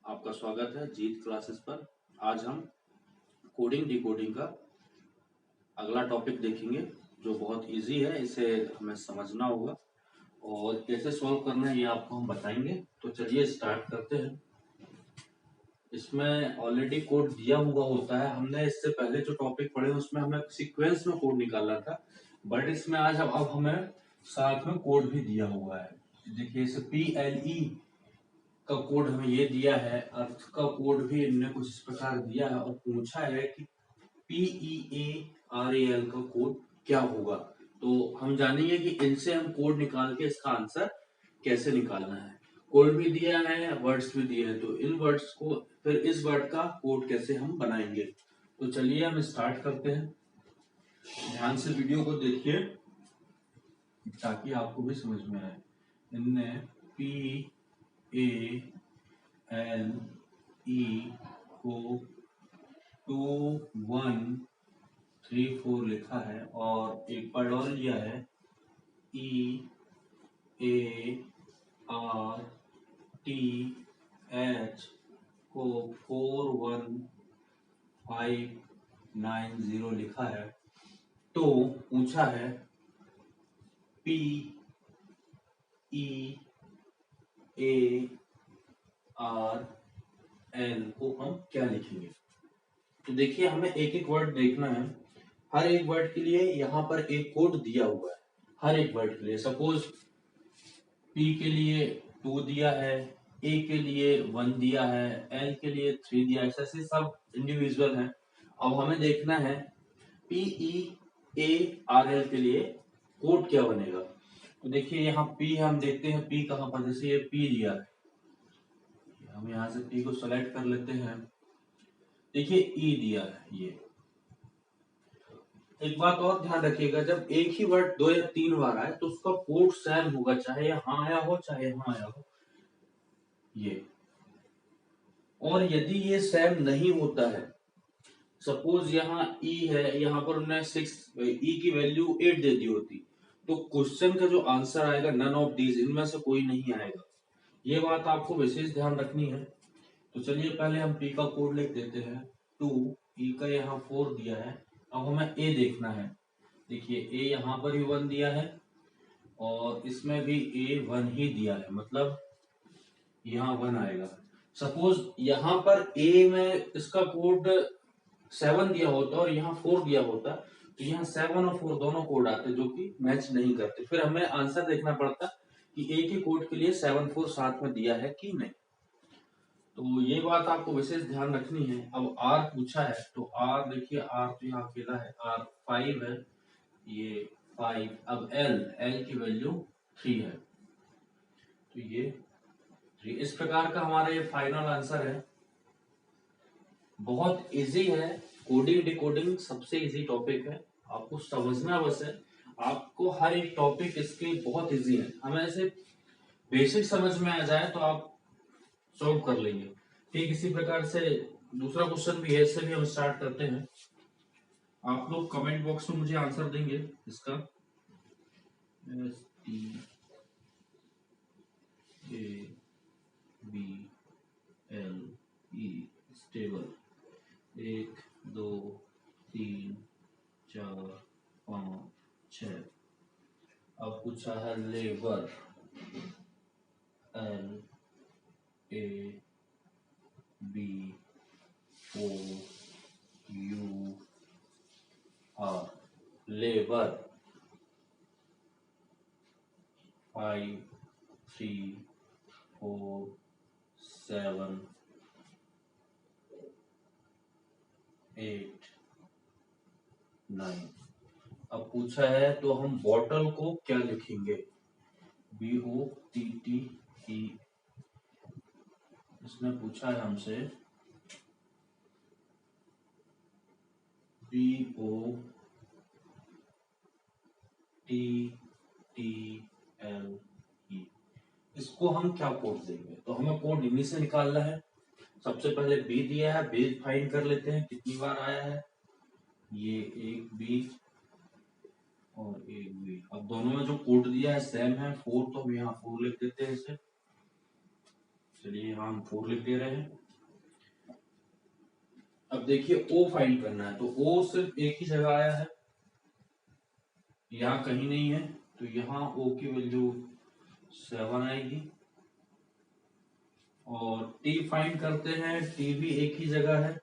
आपका स्वागत है जीत क्लासेस पर। आज हम कोडिंग डिकोडिंग का अगला टॉपिक देखेंगे जो बहुत इजी है। इसे हमें समझना होगा और कैसे सॉल्व करना है ये आपको हम बताएंगे। तो चलिए स्टार्ट करते हैं। इसमें ऑलरेडी कोड दिया हुआ होता है। हमने इससे पहले जो टॉपिक पढ़े उसमें हमें सीक्वेंस में कोड निकालना था, बट इसमें आज अब हमें साथ में कोड भी दिया हुआ है। देखिए इसे PLE का कोड हमें ये दिया है, अर्थ का कोड भी इनने कुछ इस प्रकार दिया है और पूछा है कि PEARAL का कोड क्या होगा। तो हम जानेंगे कि इनसे हम कोड निकाल के इसका आंसर कैसे निकालना है। कोड भी दिया है, वर्ड्स भी दिए हैं, तो इन वर्ड्स को फिर इस वर्ड का कोड कैसे हम बनाएंगे। तो चलिए हम स्टार्ट करते हैं। ध्यान से वीडियो को देखिए ताकि आपको भी समझ में आए। इनने PALE को 2 1 3 4 लिखा है और एक वर्ड और लिया है EARTH को 41590 लिखा है। तो पूछा है PEARL को हम क्या लिखेंगे। तो देखिए हमें एक एक वर्ड देखना है। हर एक वर्ड के लिए यहाँ पर एक कोड दिया हुआ है। हर एक वर्ड के लिए सपोज P के लिए 2 दिया है, A के लिए 1 दिया है, L के लिए 3 दिया है। ऐसे सब इंडिविजुअल हैं। अब हमें देखना है PEARL के लिए कोड क्या बनेगा। तो देखिए यहाँ P हम देखते हैं P कहाँ पर, जैसे ये P दिया है, हम यहाँ से P को सेलेक्ट कर लेते हैं। देखिए E दिया है। ये एक बात और ध्यान रखिएगा, जब एक ही वर्ड 2 या 3 बार आए तो उसका कोड सेम होगा, चाहे यहाँ आया हो चाहे यहाँ आया हो। ये और यदि ये सेम नहीं होता है, सपोज यहाँ E है, यहाँ पर उन्होंने 6 E की वैल्यू 8 दे दी होती, तो क्वेश्चन का जो आंसर आएगा नन ऑफ दीज, इनमें से कोई नहीं आएगा। ये बात आपको विशेष ध्यान रखनी है। तो चलिए पहले हम P का कोड लिख देते हैं। 2 E का यहाँ 4 दिया है। अब हमें A देखना है। देखिए A यहाँ पर भी 1 दिया है और इसमें भी A 1 ही दिया है, मतलब यहाँ 1 आएगा। सपोज यहाँ पर A में इसका कोड 7 दिया होता और यहाँ 4 दिया होता, तो यहाँ 7 और 4 दोनों कोड आते जो कि मैच नहीं करते। फिर हमें आंसर देखना पड़ता कि A के कोड के लिए 7 4 साथ में दिया है कि नहीं। तो ये बात आपको विशेष ध्यान रखनी है। अब R पूछा है तो R देखिए, R तो यहाँ अकेला है, R 5 है, ये 5। अब L की वैल्यू 3 है, तो ये 3। इस प्रकार का हमारा ये फाइनल आंसर है। बहुत इजी है। कोडिंग डिकोडिंग सबसे इजी टॉपिक है, आपको समझना बस है। आपको हर एक टॉपिक इसके बहुत इजी है। हमें ऐसे बेसिक समझ में आ जाए तो आप सॉल्व कर लेंगे। ठीक इसी प्रकार से दूसरा क्वेश्चन भी है, इससे भी हम स्टार्ट करते हैं। आप लोग कमेंट बॉक्स में मुझे आंसर देंगे इसका। STABLE stable 1 2 3 4 5 6। अब पूछा है लेबर, LABOUR, लेबर 5 3 4 7 8 9। अब पूछा है तो हम बॉटल को क्या लिखेंगे, BOTTE। इसने पूछा है हमसे BOTTLE। इसको हम क्या कोड देंगे, तो हमें कोड इन्हीं से निकालना है। सबसे पहले B दिया है, B फाइंड कर लेते हैं कितनी बार आया है। ये एक B और एक B। अब दोनों में जो कोड दिया है सेम है 4, तो हम यहाँ 4 लिख देते हैं इसे। चलिए यहाँ हम 4 लिख दे रहे हैं। अब देखिए ओ फाइंड करना है, तो ओ सिर्फ एक ही जगह आया है, यहाँ कहीं नहीं है, तो यहाँ ओ की वैल्यू 7 आएगी। और टी फाइंड करते हैं, टी भी एक ही जगह है।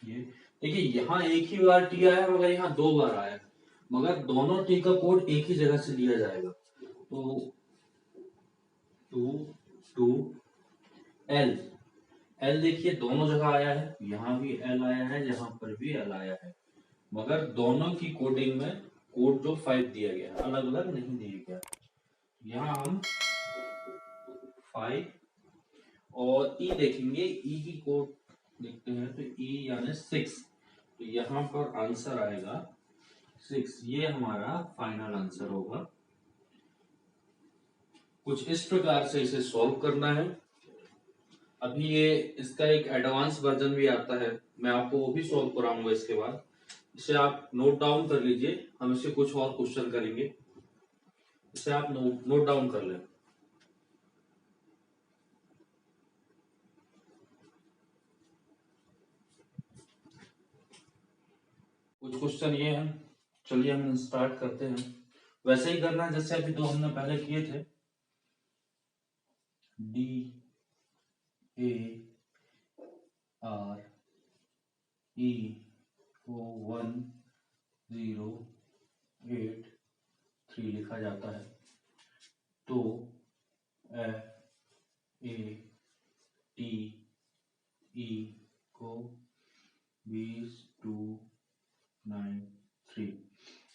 ये देखिए यहाँ एक ही बार टी आया मगर यहाँ 2 बार आया, मगर दोनों टी का कोड एक ही जगह से लिया जाएगा। तो 2 2 एल, एल देखिए दोनों जगह आया है, यहाँ भी एल आया है, यहाँ पर भी एल आया है, मगर दोनों की कोडिंग में कोड जो 5 दिया गया है, अलग अलग नहीं दिया गया। यहाँ हम 5 और ई देखेंगे, ई की कोड देखते हैं तो ई यानी 6, तो यहाँ पर आंसर आएगा 6, ये हमारा फाइनल आंसर होगा। कुछ इस प्रकार से इसे सॉल्व करना है। अभी ये इसका एक एडवांस वर्जन भी आता है, मैं आपको वो भी सॉल्व कराऊंगा इसके बाद। इसे आप नोट डाउन कर लीजिए, हम इससे कुछ और क्वेश्चन करेंगे, इसे आप नोट डाउन कर लें। कुछ क्वेश्चन ये हैं, चलिए हम स्टार्ट करते हैं। वैसे ही करना है जैसे अभी तो हमने पहले किए थे। डी ए आर ई को 1083 लिखा जाता है, तो एफ ए टी ई को 20293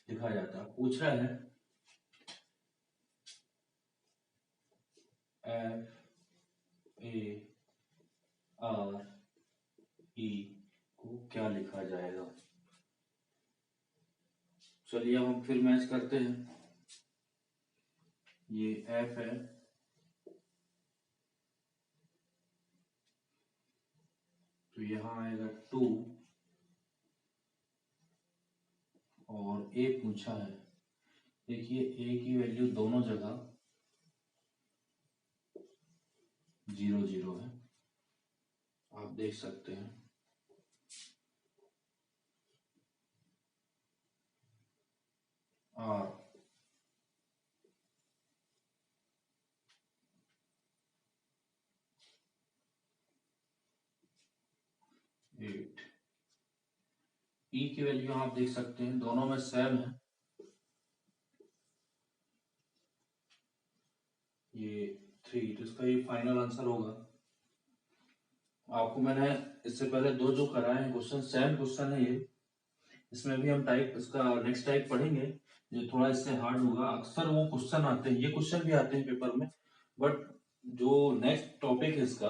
लिखा जाता है। पूछ रहा है एफ ए आर ई को क्या लिखा जाएगा। चलिए हम फिर मैच करते हैं। ये एफ है, तो यहाँ आएगा 2 और ए पूछा है। देखिए ए की वैल्यू दोनों जगह 0 0 है, आप देख सकते हैं। आर 8, ई की वैल्यू आप देख सकते हैं दोनों में सेम है, ये 3, तो इसका ये फाइनल आंसर होगा। आपको मैंने इससे पहले 2 जो कराए हैं क्वेश्चन, सेम क्वेश्चन है ये, इसमें भी हम टाइप इसका नेक्स्ट टाइप पढ़ेंगे, ये थोड़ा इससे हार्ड होगा। अक्सर वो क्वेश्चन आते हैं, ये क्वेश्चन भी आते हैं पेपर में, बट जो नेक्स्ट टॉपिक है इसका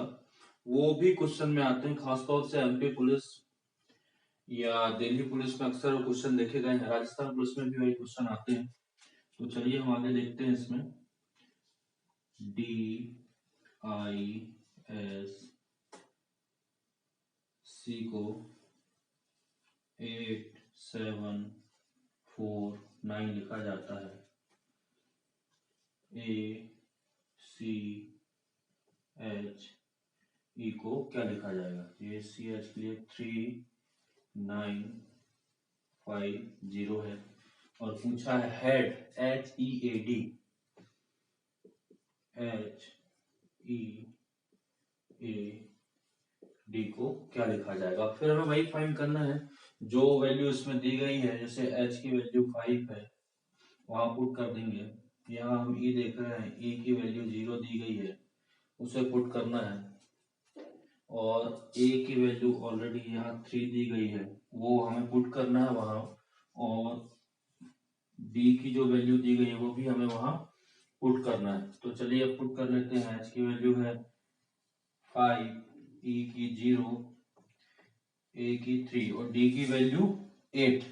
वो भी क्वेश्चन में आते हैं, खासतौर से एमपी पुलिस या दिल्ली पुलिस में अक्सर वो क्वेश्चन देखे गए हैं, राजस्थान पुलिस में भी वही क्वेश्चन आते हैं। तो चलिए हम आगे देखते हैं। इसमें DISC को 8749 लिखा जाता है, ACHE को क्या लिखा जाएगा। ACH के लिए 3950 है, और पूछा है हेड HEAD, HEAD को क्या लिखा जाएगा। फिर हमें वही फाइंड करना है जो वैल्यू इसमें दी गई है, जैसे H की वैल्यू 5 है, वहां पुट कर देंगे। यहाँ हम E देख रहे हैं, E की वैल्यू 0 दी गई है, उसे पुट करना है, और A की वैल्यू ऑलरेडी यहाँ 3 दी गई है, वो हमें पुट करना है वहां, और D की जो वैल्यू दी गई है वो भी हमें वहां पुट करना है। तो चलिए अब पुट कर लेते हैं। H की वैल्यू है 5, E की 0, A की 3 और D की वैल्यू 8।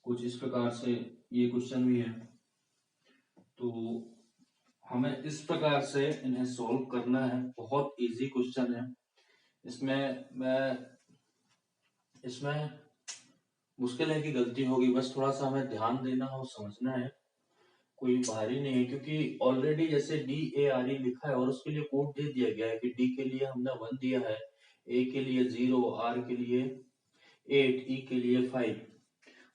कुछ इस प्रकार से ये क्वेश्चन भी है, तो हमें इस प्रकार से इन्हें सॉल्व करना है। बहुत इजी क्वेश्चन है, इसमें मुश्किल है कि गलती होगी, बस थोड़ा सा हमें ध्यान देना और समझना है। कोई भारी नहीं है, क्योंकि ऑलरेडी जैसे DARE लिखा है और उसके लिए कोड दे दिया गया है कि D के लिए हमने 1 दिया है, A के लिए 0, R के लिए 8, E के लिए 5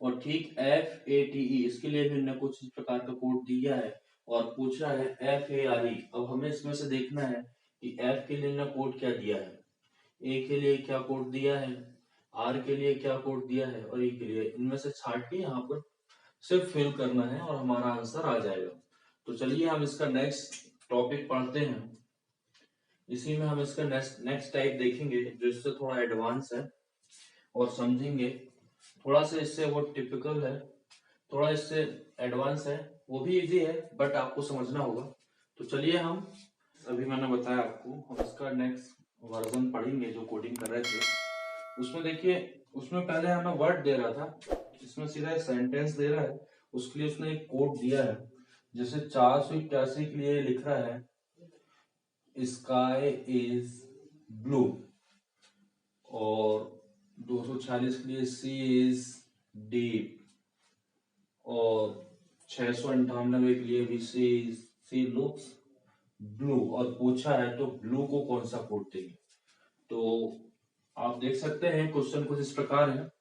और ठीक FATE इसके लिए भी हमने कुछ इस प्रकार का कोड दिया है और पूछ रहा है FARE। अब हमें इसमें से देखना है कि F के लिए हमने कोड क्या दिया है, A के लिए क्या कोड दिया है, R के लिए क्या कोड दिया है और E के लिए, इनमें से छाट के यहाँ पर सिर्फ फिल करना है और हमारा आंसर आ जाएगा। तो चलिए हम इसका नेक्स्ट टॉपिक पढ़ते हैं। इसी में हम इसका नेक्स्ट टाइप देखेंगे जो इससे थोड़ा एडवांस है और समझेंगे। थोड़ा सा इससे वो टिपिकल है, थोड़ा इससे एडवांस है, वो भी इजी है बट आपको समझना होगा। तो चलिए हम, अभी मैंने बताया आपको, हम इसका नेक्स्ट वर्जन पढ़ेंगे जो कोडिंग कर रहे थे। उसमें देखिए, उसमें पहले हमें वर्ड दे रहा था, इसमें सीधा सेंटेंस दे रहा है, उसके लिए उसने एक कोड दिया है। जैसे 481 के लिए लिख रहा है स्काई इज ब्लू और 246 के लिए सी इज डीप और 698 के लिए भी सी लुक्स ब्लू और पूछा है तो ब्लू को कौन सा कोड देंगे। तो आप देख सकते हैं क्वेश्चन कुछ इस प्रकार है।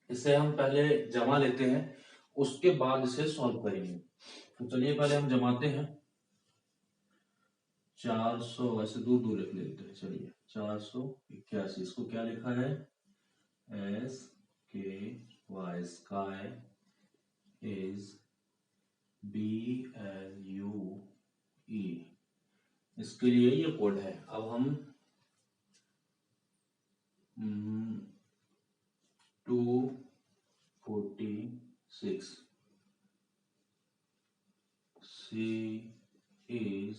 इसे हम पहले जमा लेते हैं, उसके बाद इसे सॉल्व करेंगे। तो चलिए पहले हम जमाते हैं। 400 ऐसे दूर दूर लिख लेते हैं। चलिए 481, इसको क्या लिखा है, SKY, स्काई इज BLUE, इसके लिए ये कोड है। अब हम 246 C is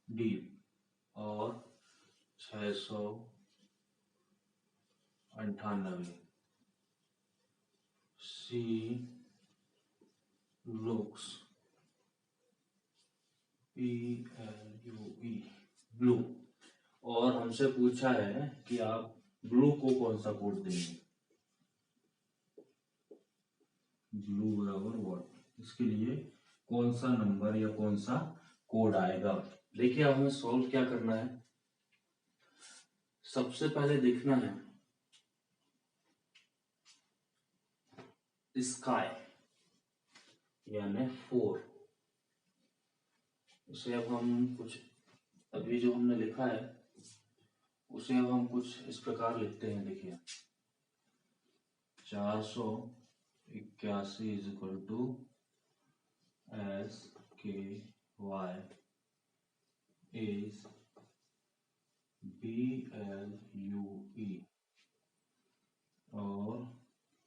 डीप और 698 सी लुक्स BLUE ब्लू और हमसे पूछा है कि आप ब्लू को कौन सा कोड देंगे। ब्लू बराबर व्हाट, इसके लिए कौन सा नंबर या कौन सा कोड आएगा। देखिए अब हमें सॉल्व क्या करना है। सबसे पहले देखना है स्काई यानी 4, उसे अब हम कुछ, अभी जो हमने लिखा है उसे अब हम कुछ इस प्रकार लिखते हैं। देखिए 481 is equal to SKY is BLUE और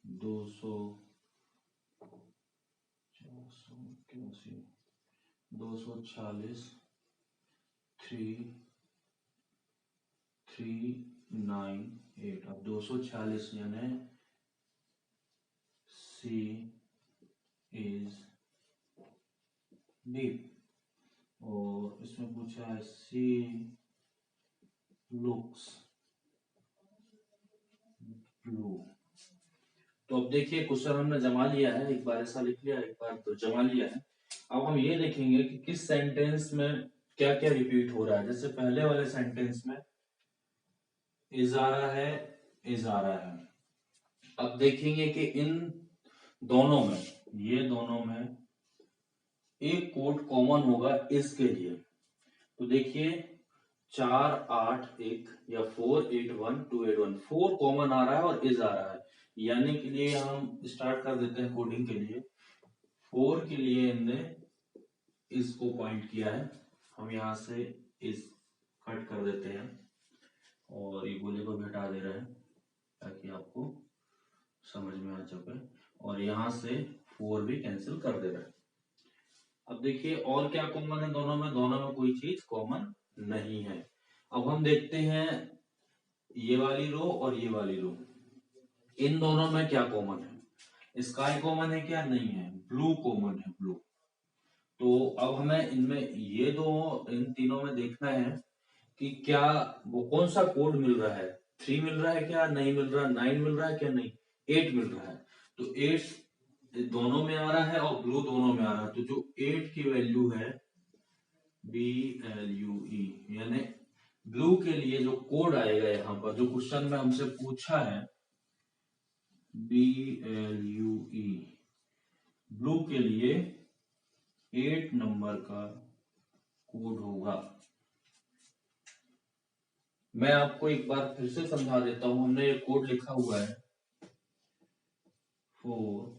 246 398। अब 246 यानी C इज डीप और इसमें पूछा है C लुक्स ब्लू। तो अब देखिए क्वेश्चन हमने जमा लिया है, एक बार ऐसा लिख लिया, एक बार तो जमा लिया है। अब हम ये देखेंगे कि किस सेंटेंस में क्या क्या रिपीट हो रहा है। जैसे पहले वाले सेंटेंस में इज आ रहा है, इज आ रहा है। अब देखेंगे कि इन दोनों में, ये दोनों में एक कोड कॉमन होगा इसके लिए। तो देखिए 481 या 481281, 4 कॉमन आ रहा है और इज आ रहा है, यानी के लिए हम स्टार्ट कर देते हैं कोडिंग के लिए। 4 के लिए हमने इसको पॉइंट किया है, हम यहाँ से इस कट कर देते हैं और ये गोले को भी हटा दे रहे हैं ताकि आपको समझ में आ सके, और यहाँ से 4 भी कैंसिल कर दे रहे हैं। अब देखिए और क्या कॉमन है दोनों में, दोनों में कोई चीज कॉमन नहीं है। अब हम देखते हैं ये वाली रो और ये वाली रो, इन दोनों में क्या कॉमन है। स्काई कॉमन है क्या, नहीं है। ब्लू कॉमन है, ब्लू। तो अब हमें इनमें ये दो, इन तीनों में देखना है कि क्या वो कौन सा कोड मिल रहा है। 3 मिल रहा है क्या, नहीं मिल रहा। 9 मिल रहा है क्या, नहीं। 8 मिल रहा है। तो 8 दोनों में आ रहा है और ब्लू दोनों में आ रहा है, तो जो 8 की वैल्यू है BLUE, यानी ब्लू के लिए जो कोड आएगा यहाँ पर, जो क्वेश्चन में हमसे पूछा है BLUE, ब्लू के लिए 8 नंबर का कोड होगा। मैं आपको एक बार फिर से समझा देता हूं, हमने ये कोड लिखा हुआ है 4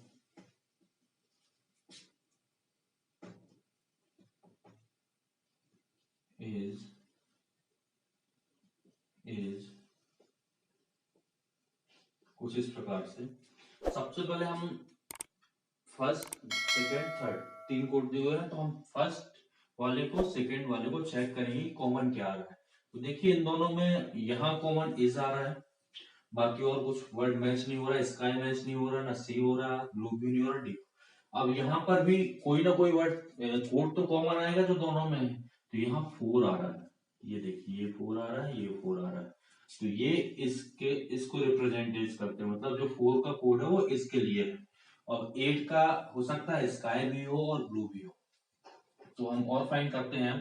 इज कुछ इस प्रकार से। सबसे पहले हम फर्स्ट सेकेंड थर्ड 3 कोड दिए हुए हैं, तो हम फर्स्ट वाले को सेकेंड वाले को चेक करेंगे कॉमन क्या आ रहा है। तो देखिए इन दोनों में यहाँ कॉमन इज आ रहा है, बाकी और कुछ वर्ड मैच नहीं हो रहा, स्काई मैच नहीं हो रहा, ना सी हो रहा, ब्लू भी नहीं हो रहा, डी। अब यहाँ पर भी कोई ना कोई वर्ड कोड तो कॉमन आएगा जो दोनों में है, तो यहाँ 4 आ रहा है, ये देखिए ये 4 आ रहा है, ये 4 आ रहा है, तो ये इसके इसको रिप्रेजेंटेट करते हैं, मतलब जो 4 का कोड है वो इसके लिए है, और 8 का हो सकता है स्काई भी हो और ब्लू भी हो। तो हम और फाइंड करते हैं।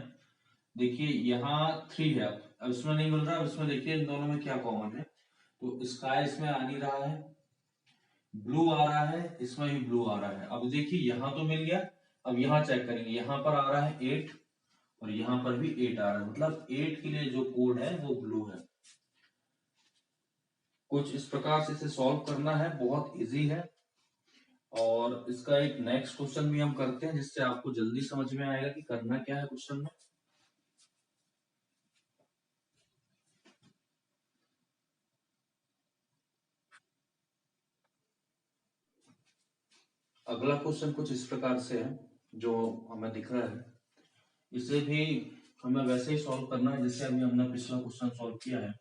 देखिए यहाँ 3 है, अब इसमें नहीं मिल रहा, अब इसमें देखिए इन दोनों में क्या कॉमन है, तो स्काई इसमें आ नहीं रहा है, ब्लू आ रहा है, इसमें भी ब्लू आ रहा है। अब देखिए यहाँ तो मिल गया, अब यहाँ चेक करेंगे, यहाँ पर आ रहा है 8 और यहाँ पर भी 8 आ रहा है, मतलब 8 के लिए जो कोड है वो ब्लू है। कुछ इस प्रकार से इसे सॉल्व करना है, बहुत इजी है। और इसका एक नेक्स्ट क्वेश्चन भी हम करते हैं, जिससे आपको जल्दी समझ में आएगा कि करना क्या है क्वेश्चन में। अगला क्वेश्चन कुछ इस प्रकार से है, जो हमें दिख रहा है, इसे भी हमें वैसे ही सॉल्व करना है जैसे अभी हमने पिछला क्वेश्चन सॉल्व किया है।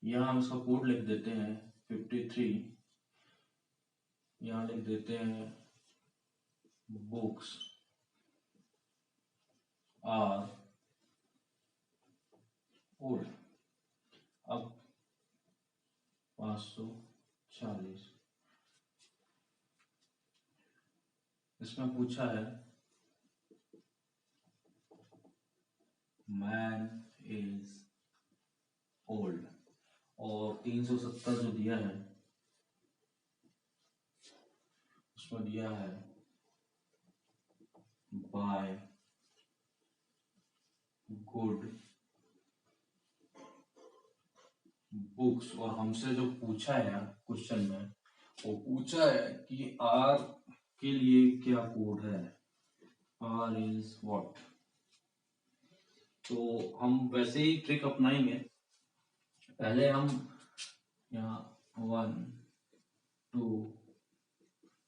यहाँ हम इसका कोड लिख देते हैं 53, यहाँ लिख देते हैं बुक्स आर ओल्ड। अब 540, इसमें पूछा है मैन इज ओल्ड, और 370 जो दिया है उसमें दिया है बाय गुड बुक्स, और हमसे जो पूछा है क्वेश्चन में, वो पूछा है कि आर के लिए क्या कोड है, आर इज व्हाट। तो हम वैसे ही ट्रिक अपनाएंगे, पहले हम यहाँ 1 2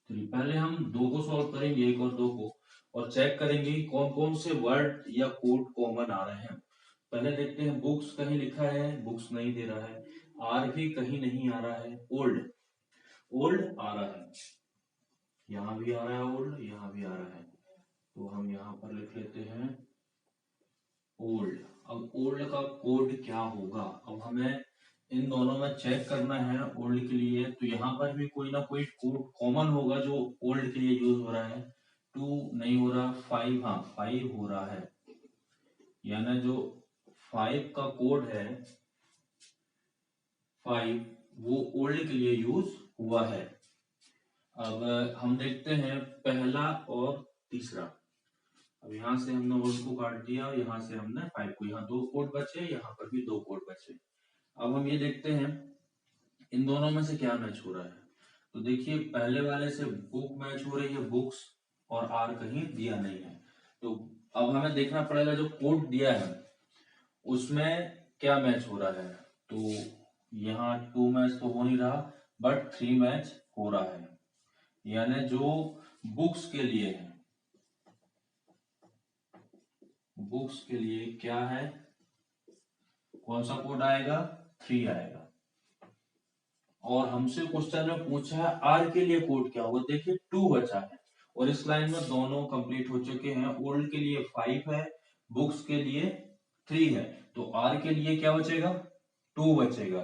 3, पहले हम 2 को सॉल्व करेंगे, 1 और 2 को, और चेक करेंगे कौन कौन से वर्ड या कोड कॉमन आ रहे हैं। पहले देखते हैं, बुक्स कहीं लिखा है, बुक्स नहीं दे रहा है, आर भी कहीं नहीं आ रहा है, ओल्ड ओल्ड आ रहा है, यहाँ भी आ रहा है ओल्ड, यहाँ भी आ रहा है, तो हम यहाँ पर लिख लेते हैं ओल्ड। अब ओल्ड का कोड क्या होगा, अब हमें इन दोनों में चेक करना है ओल्ड के लिए, तो यहाँ पर भी कोई ना कोई कोड कॉमन होगा जो ओल्ड के लिए यूज हो रहा है। 2 नहीं हो रहा, 5, हाँ 5 हो रहा है, यानी जो 5 का कोड है 5, वो ओल्ड के लिए यूज हुआ है। अब हम देखते हैं पहला और तीसरा, अब यहाँ से हमने ओल्ड को काट दिया और यहाँ से हमने 5 को, यहाँ 2 कोड बचे, यहाँ पर भी 2 कोड बचे। अब हम ये देखते हैं इन दोनों में से क्या मैच हो रहा है, तो देखिए पहले वाले से बुक मैच हो रही है, बुक्स, और आर कहीं दिया नहीं है, तो अब हमें देखना पड़ेगा जो कोड दिया है उसमें क्या मैच हो रहा है। तो यहाँ 2 मैच तो हो नहीं रहा, बट 3 मैच हो रहा है, यानी जो बुक्स के लिए है, बुक्स के लिए क्या है, कौन सा कोड आएगा, 3 आएगा। और हमसे क्वेश्चन में पूछा है आर के लिए कोड क्या होगा, देखिए 2 बचा है, और इस लाइन में दोनों कंप्लीट हो चुके हैं, ओल्ड के लिए 5 है, बुक्स के लिए 3 है, तो आर के लिए क्या बचेगा, 2 बचेगा।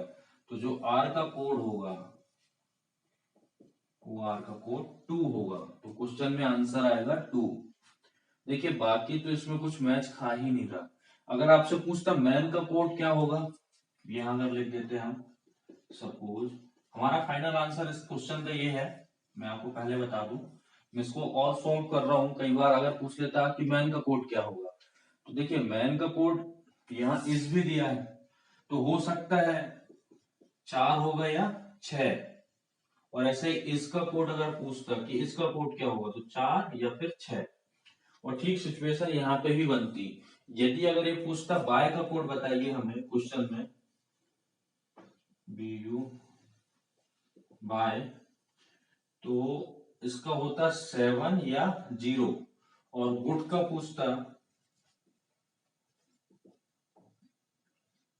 तो जो आर का कोड होगा OR का कोड 2 होगा, तो क्वेश्चन में आंसर आएगा 2। देखिए बाकी तो इसमें कुछ मैच खा ही नहीं रहा। अगर आपसे पूछता मैन का कोड क्या होगा, यहां अगर लिख देते हैं हम, सपोज हमारा फाइनल आंसर इस क्वेश्चन का ये है, मैं आपको पहले बता दूं, मैं इसको और सॉल्व कर रहा हूं, कई बार अगर पूछ लेता कि मैन का कोड क्या होगा, तो देखिए मैन का कोड यहाँ इस भी दिया है, तो हो सकता है 4 होगा या 6, और ऐसे इसका कोड अगर पूछता कि इसका कोड क्या होगा तो 4 या फिर 6, और ठीक सिचुएशन यहाँ पे भी बनती। यदि अगर ये पूछता बाय का कोड बताइए हमें क्वेश्चन में, BU बाय, तो इसका होता 7 या 0, और गुड का पूछता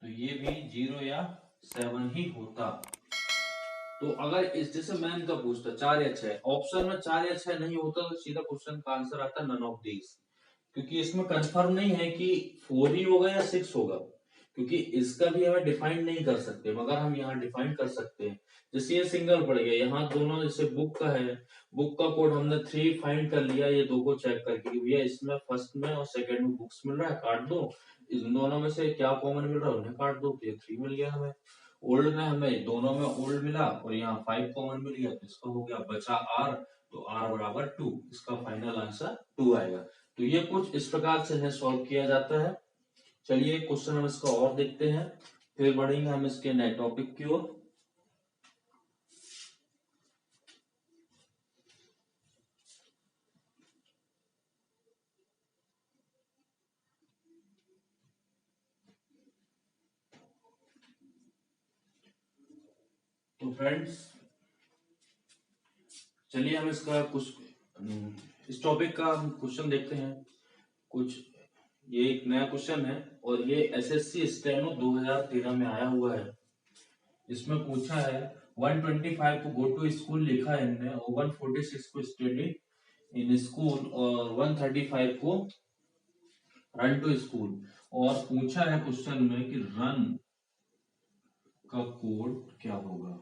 तो ये भी 0 या 7 ही होता। तो अगर इस जैसे मैन का पूछता 4 या 6, ऑप्शन में 4 या 6 नहीं होता तो सीधा क्वेश्चन का आंसर आता नन ऑफ दीज, क्योंकि इसमें कंफर्म नहीं है कि 4 ही होगा या 6 होगा, क्योंकि इसका भी हमें डिफाइन नहीं कर सकते, मगर हम यहाँ डिफाइन कर सकते हैं। जैसे ये सिंगल पड़ गया, यहाँ दोनों जैसे बुक का है, बुक का कोड हमने 3 फाइंड कर लिया, ये दो को चेक करके कि भैया इसमें फर्स्ट में और सेकंड में बुक्स मिल रहा है, काट दो, इन दोनों में से क्या कॉमन मिल रहा है उन्हें काट दो, तो ये 3 मिल गया हमें। ओल्ड में हमें दोनों में ओल्ड मिला और यहाँ 5 कॉमन मिल गया, तो इसका हो गया बचा R, तो R बराबर 2, इसका फाइनल आंसर 2 आएगा। तो ये कुछ इस प्रकार से है सॉल्व किया जाता है। चलिए क्वेश्चन हम इसका और देखते हैं, फिर बढ़ेंगे हम इसके नए टॉपिक की ओर। तो फ्रेंड्स चलिए हम इसका कुछ इस टॉपिक का हम क्वेश्चन देखते हैं कुछ। ये एक नया क्वेश्चन है और ये एसएससी स्टेनो 2013 में आया हुआ है। इसमें पूछा है 125 को गो टू स्कूल लिखा है इनने, और 146 को स्टडी इन स्कूल, और 135 को रन टू स्कूल, और पूछा है क्वेश्चन में कि रन का कोड क्या होगा,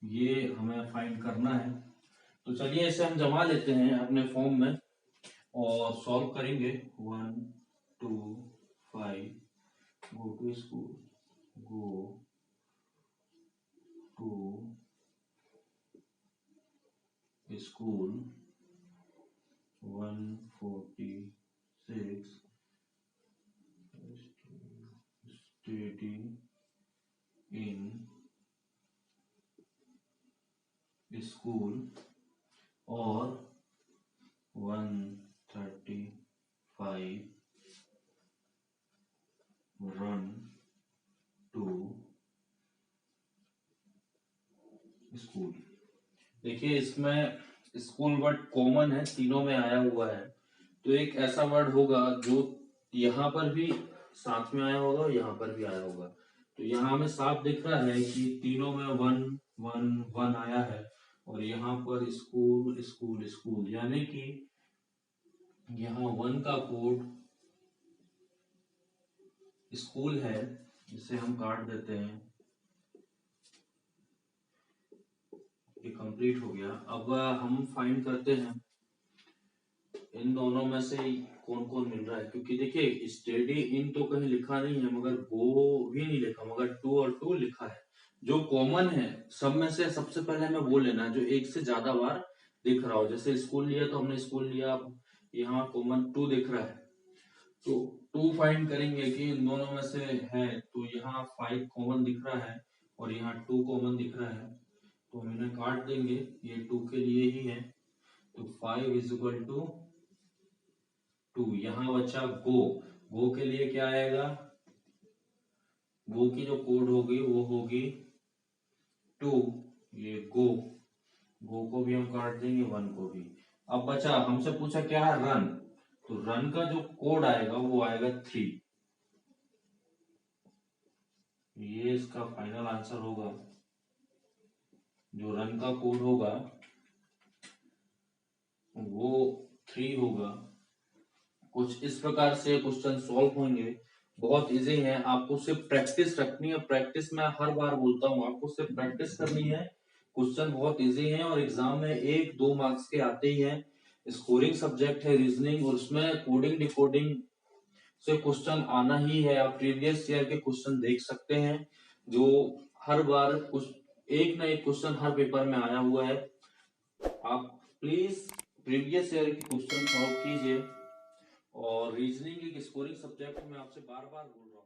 ये हमें फाइंड करना है। तो चलिए इसे हम जमा लेते हैं अपने फॉर्म में और सॉल्व करेंगे। 1 2 5 go to school, go to school, 146 study in school, और 135 रन टू स्कूल। देखिए इसमें स्कूल वर्ड कॉमन है, तीनों में आया हुआ है, तो एक ऐसा वर्ड होगा जो यहाँ पर भी साथ में आया होगा और यहाँ पर भी आया होगा। तो यहाँ हमें साफ दिख रहा है कि तीनों में 1 1 1 आया है, और यहाँ पर स्कूल स्कूल स्कूल, यानी कि यहाँ 1 का कोड स्कूल है, जिसे हम काट देते हैं, ये कंप्लीट हो गया। अब हम फाइंड करते हैं इन दोनों में से कौन कौन मिल रहा है, क्योंकि देखिए स्टडी इन तो कहीं लिखा नहीं है, मगर गो भी नहीं लिखा, मगर 2 और 2 लिखा है। जो कॉमन है सब में से सबसे पहले हमें वो लेना है जो एक से ज्यादा बार दिख रहा हो। जैसे स्कूल लिया तो हमने स्कूल लिया, यहाँ कॉमन 2 दिख रहा है, तो 2 फाइंड करेंगे कि इन दोनों में से है, तो यहाँ 5 कॉमन दिख रहा है और यहाँ 2 कॉमन दिख रहा है, तो हम इन्हें काट देंगे, ये 2 के लिए ही है, तो 5 इज इक्वल टू 2। यहाँ बचा गो, गो के लिए क्या आएगा, गो की जो कोड होगी वो होगी 2, ये गो, गो को भी हम काट देंगे, 1 को भी। अब बचा, हमसे पूछा क्या है रन, तो रन का जो कोड आएगा वो आएगा 3, ये इसका फाइनल आंसर होगा। जो रन का कोड होगा वो 3 होगा। कुछ इस प्रकार से क्वेश्चन सॉल्व होंगे, बहुत इजी है, आपको सिर्फ प्रैक्टिस रखनी है। प्रैक्टिस मैं हर बार बोलता हूँ, आपको सिर्फ प्रैक्टिस करनी है, क्वेश्चन बहुत इजी है और एग्जाम में 1-2 मार्क्स के आते ही हैं। स्कोरिंग सब्जेक्ट है रीजनिंग, और उसमें कोडिंग डिकोडिंग से क्वेश्चन आना ही है। आप प्रीवियस ईयर के क्वेश्चन देख सकते हैं, जो हर बार कुछ एक ना एक क्वेश्चन हर पेपर में आया हुआ है। आप प्लीज प्रीवियस ईयर के क्वेश्चन सॉल्व कीजिए। और रीजनिंग एक स्कोरिंग सब्जेक्ट मैं आपसे बार बार बोल रहा हूँ।